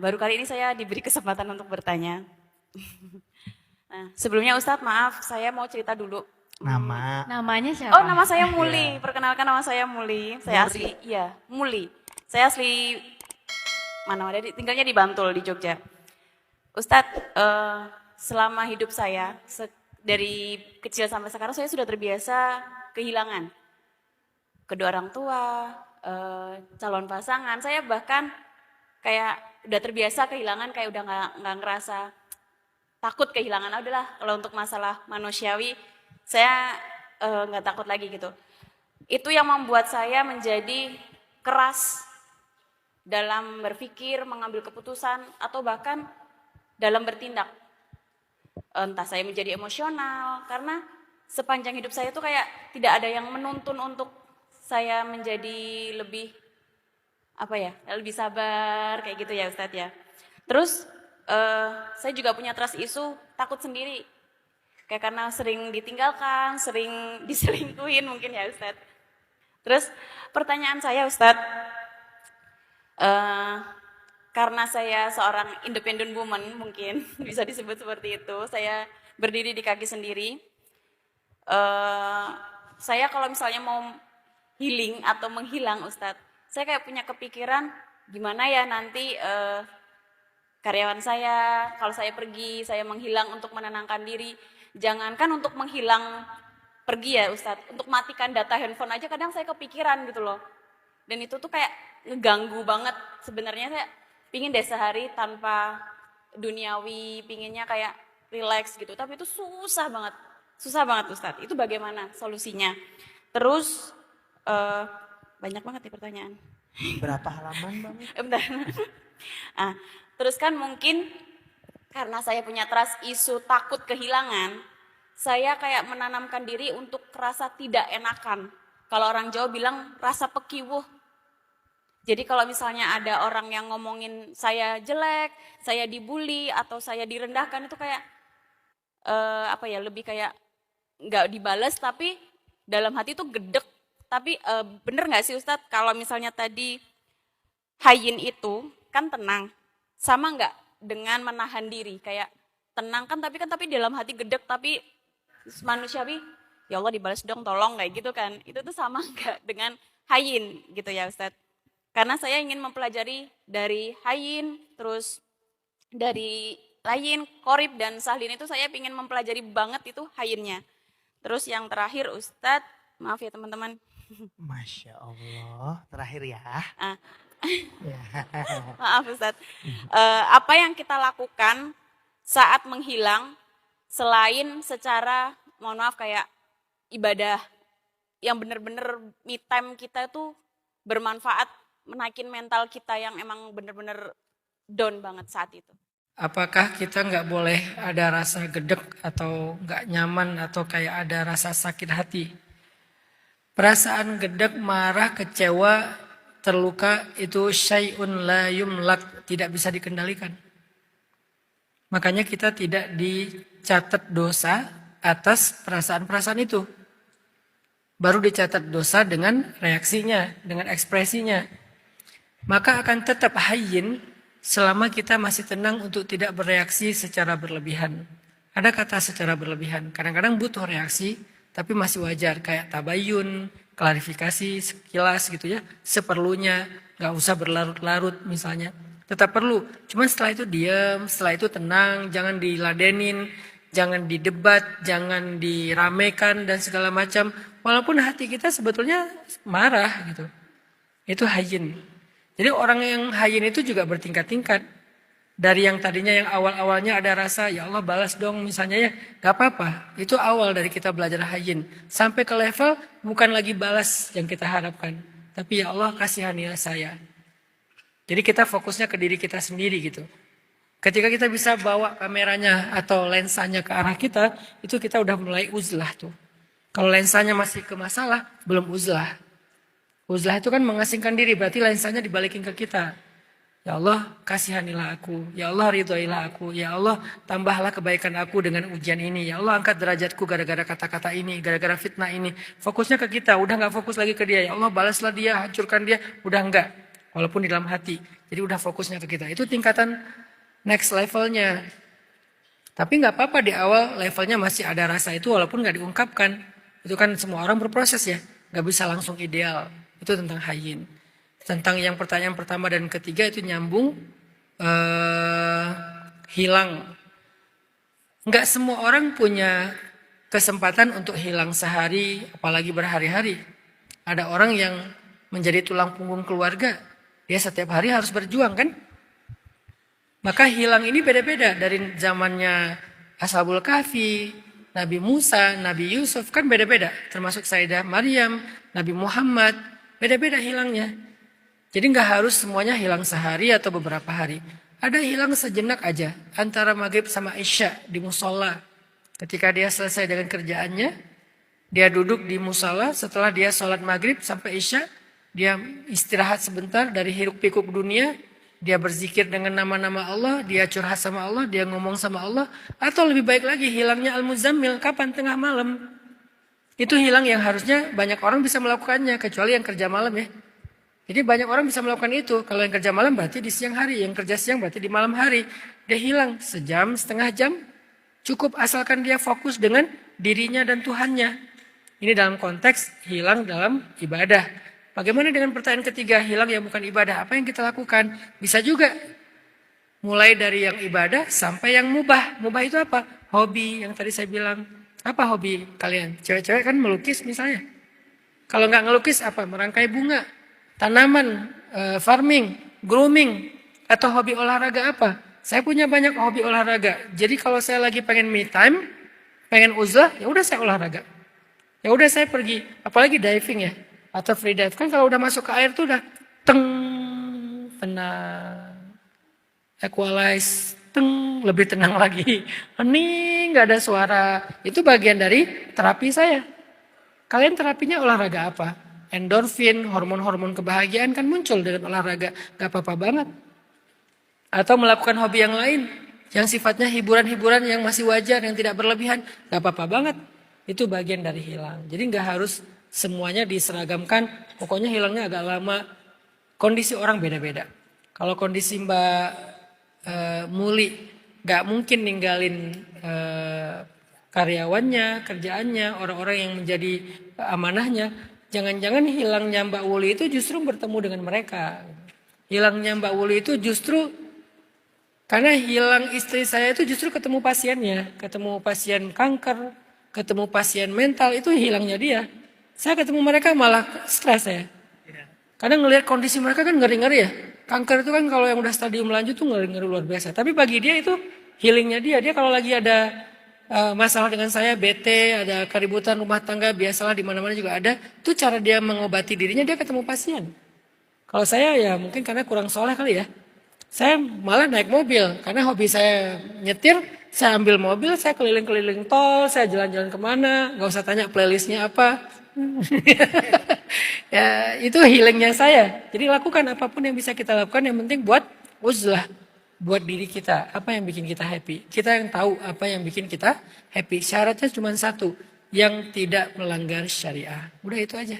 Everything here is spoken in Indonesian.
Baru kali ini saya diberi kesempatan untuk bertanya. Sebelumnya Ustadz, maaf, saya mau cerita dulu. Nama. Namanya Oh, siapa? nama saya Muli. Ya. Perkenalkan, nama saya Muli. Saya Muri. asli, iya, Muli. Saya asli tinggalnya di Bantul, di Jogja. Ustadz, selama hidup saya, dari kecil sampai sekarang saya sudah terbiasa kehilangan. Kedua orang tua, calon pasangan. Saya bahkan kayak udah terbiasa kehilangan, kayak udah nggak ngerasa takut kehilangan. Udahlah, kalau untuk masalah manusiawi, saya nggak takut lagi gitu. Itu yang membuat saya menjadi keras dalam berpikir, mengambil keputusan, atau bahkan dalam bertindak. Entah saya menjadi emosional, karena sepanjang hidup saya tuh kayak tidak ada yang menuntun untuk saya menjadi lebih lebih sabar kayak gitu ya Ustadz ya. Terus saya juga punya trust issue, takut sendiri. Kayak karena sering ditinggalkan, sering diselingkuhin mungkin ya Ustadz. Terus pertanyaan saya Ustadz, karena saya seorang independent woman mungkin bisa disebut seperti itu. Saya berdiri di kaki sendiri. Saya kalau misalnya mau healing atau menghilang Ustadz, saya kayak punya kepikiran gimana ya nanti karyawan saya, kalau saya pergi, saya menghilang untuk menenangkan diri. Jangankan untuk menghilang pergi ya Ustadz, untuk matikan data handphone aja kadang saya kepikiran gitu loh. Dan itu tuh kayak ngeganggu banget. Sebenarnya saya pingin deh sehari tanpa duniawi, pinginnya kayak relax gitu. Tapi itu susah banget Ustadz. Itu bagaimana solusinya? Terus banyak banget nih pertanyaan. Berapa halaman Bang? Bentar. Terus kan mungkin karena saya punya trust issue takut kehilangan, saya kayak menanamkan diri untuk rasa tidak enakan. Kalau orang Jawa bilang rasa pekiwuh. Jadi kalau misalnya ada orang yang ngomongin saya jelek, saya dibully atau saya direndahkan itu kayak lebih kayak nggak dibales tapi dalam hati tuh gedek. Tapi bener nggak sih Ustadz kalau misalnya tadi hayin itu kan tenang, sama nggak dengan menahan diri kayak tenang kan tapi dalam hati gedek tapi manusiawi ya Allah dibalas dong tolong kayak gitu kan, itu tuh sama nggak dengan hayin gitu ya Ustadz? Karena saya ingin mempelajari dari hayin, terus dari layin, korib dan sahlin itu saya ingin mempelajari banget itu hayinnya. Terus yang terakhir Ustadz, maaf ya teman-teman. Masya Allah. Terakhir ya. Ya. Maaf Ustadz. Apa yang kita lakukan saat menghilang selain secara mohon maaf kayak ibadah yang benar-benar me time kita tuh bermanfaat menaikin mental kita yang emang benar-benar down banget saat itu. Apakah kita nggak boleh ada rasa gedek atau nggak nyaman atau kayak ada rasa sakit hati? Perasaan gedek, marah, kecewa, terluka itu syai'un la yumlak, tidak bisa dikendalikan. Makanya kita tidak dicatat dosa atas perasaan-perasaan itu. Baru dicatat dosa dengan reaksinya, dengan ekspresinya. Maka akan tetap hayyin selama kita masih tenang untuk tidak bereaksi secara berlebihan. Ada kata secara berlebihan, kadang-kadang butuh reaksi, tapi masih wajar. Kayak tabayun, klarifikasi sekilas gitu ya, seperlunya, gak usah berlarut-larut misalnya. Tetap perlu, cuman setelah itu diam, setelah itu tenang, jangan diladenin, jangan didebat, jangan diramekan dan segala macam. Walaupun hati kita sebetulnya marah gitu. Itu hayyin. Jadi orang yang hayyin itu juga bertingkat-tingkat. Dari yang tadinya yang awal-awalnya ada rasa, ya Allah balas dong misalnya ya. Gak apa-apa, itu awal dari kita belajar hayyin. Sampai ke level bukan lagi balas yang kita harapkan. Tapi ya Allah kasihanilah saya. Jadi kita fokusnya ke diri kita sendiri gitu. Ketika kita bisa bawa kameranya atau lensanya ke arah kita, itu kita udah mulai uzlah tuh. Kalau lensanya masih ke masalah, belum uzlah. Uzlah itu kan mengasingkan diri, berarti lensanya dibalikin ke kita. Ya Allah kasihanilah aku, ya Allah ridhoilah aku, ya Allah tambahlah kebaikan aku dengan ujian ini. Ya Allah angkat derajatku gara-gara kata-kata ini, gara-gara fitnah ini. Fokusnya ke kita, udah gak fokus lagi ke dia. Ya Allah balaslah dia, hancurkan dia, udah enggak. walaupun di dalam hati. Jadi udah fokusnya ke kita. Itu tingkatan next levelnya. Tapi nggak apa-apa di awal levelnya masih ada rasa itu walaupun nggak diungkapkan. Itu kan semua orang berproses ya. Nggak bisa langsung ideal. Itu tentang hayyin. Tentang yang pertanyaan pertama dan ketiga itu nyambung. Hilang. Nggak semua orang punya kesempatan untuk hilang sehari, apalagi berhari-hari. Ada orang yang menjadi tulang punggung keluarga. Dia setiap hari harus berjuang kan? Maka hilang ini beda-beda dari zamannya Ashabul Kahfi, Nabi Musa, Nabi Yusuf kan beda-beda. Termasuk Sayyidah Maryam, Nabi Muhammad, beda-beda hilangnya. Jadi nggak harus semuanya hilang sehari atau beberapa hari. Ada hilang sejenak aja antara maghrib sama isya di musola. Ketika dia selesai dengan kerjaannya, dia duduk di musola setelah dia sholat maghrib sampai isya, dia istirahat sebentar dari hiruk pikuk dunia. Dia berzikir dengan nama-nama Allah, dia curhat sama Allah, dia ngomong sama Allah. Atau lebih baik lagi hilangnya Al-Muzammil, kapan? Tengah malam. Itu hilang yang harusnya banyak orang bisa melakukannya, kecuali yang kerja malam ya. Jadi banyak orang bisa melakukan itu. Kalau yang kerja malam berarti di siang hari, yang kerja siang berarti di malam hari. Dia hilang sejam, setengah jam, cukup asalkan dia fokus dengan dirinya dan Tuhannya. Ini dalam konteks hilang dalam ibadah. Bagaimana dengan pertanyaan ketiga, hilang yang bukan ibadah? Apa yang kita lakukan? Bisa juga. Mulai dari yang ibadah sampai yang mubah. Mubah itu apa? Hobi yang tadi saya bilang. Apa hobi kalian? Cewek-cewek kan melukis misalnya. Kalau nggak ngelukis apa? Merangkai bunga, tanaman, farming, grooming. Atau hobi olahraga apa? Saya punya banyak hobi olahraga. Jadi kalau saya lagi pengen me time, pengen uzlah, ya udah saya olahraga. Ya udah saya pergi. Apalagi diving ya. Atau free dive. Kan kalau udah masuk ke air tuh udah tenang. Equalize, lebih tenang lagi. Hening, gak ada suara. Itu bagian dari terapi saya. Kalian terapinya olahraga apa? Endorfin, hormon-hormon kebahagiaan kan muncul dengan olahraga. Gak apa-apa banget. Atau melakukan hobi yang lain. Yang sifatnya hiburan-hiburan yang masih wajar, yang tidak berlebihan. Gak apa-apa banget. Itu bagian dari hilang. Jadi gak harus semuanya diseragamkan, pokoknya hilangnya agak lama. Kondisi orang beda-beda. Kalau kondisi Mbak Muli, gak mungkin ninggalin karyawannya, kerjaannya, orang-orang yang menjadi amanahnya. Jangan-jangan hilangnya Mbak Wuli itu justru bertemu dengan mereka. Hilangnya Mbak Wuli itu justru, karena hilang istri saya itu justru ketemu pasiennya. Ketemu pasien kanker, ketemu pasien mental, itu hilangnya dia. Saya ketemu mereka malah stres ya. Kadang ngelihat kondisi mereka kan ngeri-ngeri ya. Kanker itu kan kalau yang udah stadium lanjut tuh ngeri-ngeri luar biasa. Tapi bagi dia itu healingnya dia. Dia kalau lagi ada masalah dengan saya, bete, ada keributan rumah tangga, biasalah di mana-mana juga ada. Itu cara dia mengobati dirinya, dia ketemu pasien. Kalau saya ya mungkin karena kurang soleh kali ya. Saya malah naik mobil. Karena hobi saya nyetir, saya ambil mobil, saya keliling-keliling tol, saya jalan-jalan kemana. Gak usah tanya playlistnya apa. Ya itu healingnya saya. Jadi lakukan apapun yang bisa kita lakukan, yang penting buat uzlah, buat diri kita. Apa yang bikin kita happy? Kita yang tahu apa yang bikin kita happy. Syaratnya cuma satu, yang tidak melanggar syariah. Udah itu aja.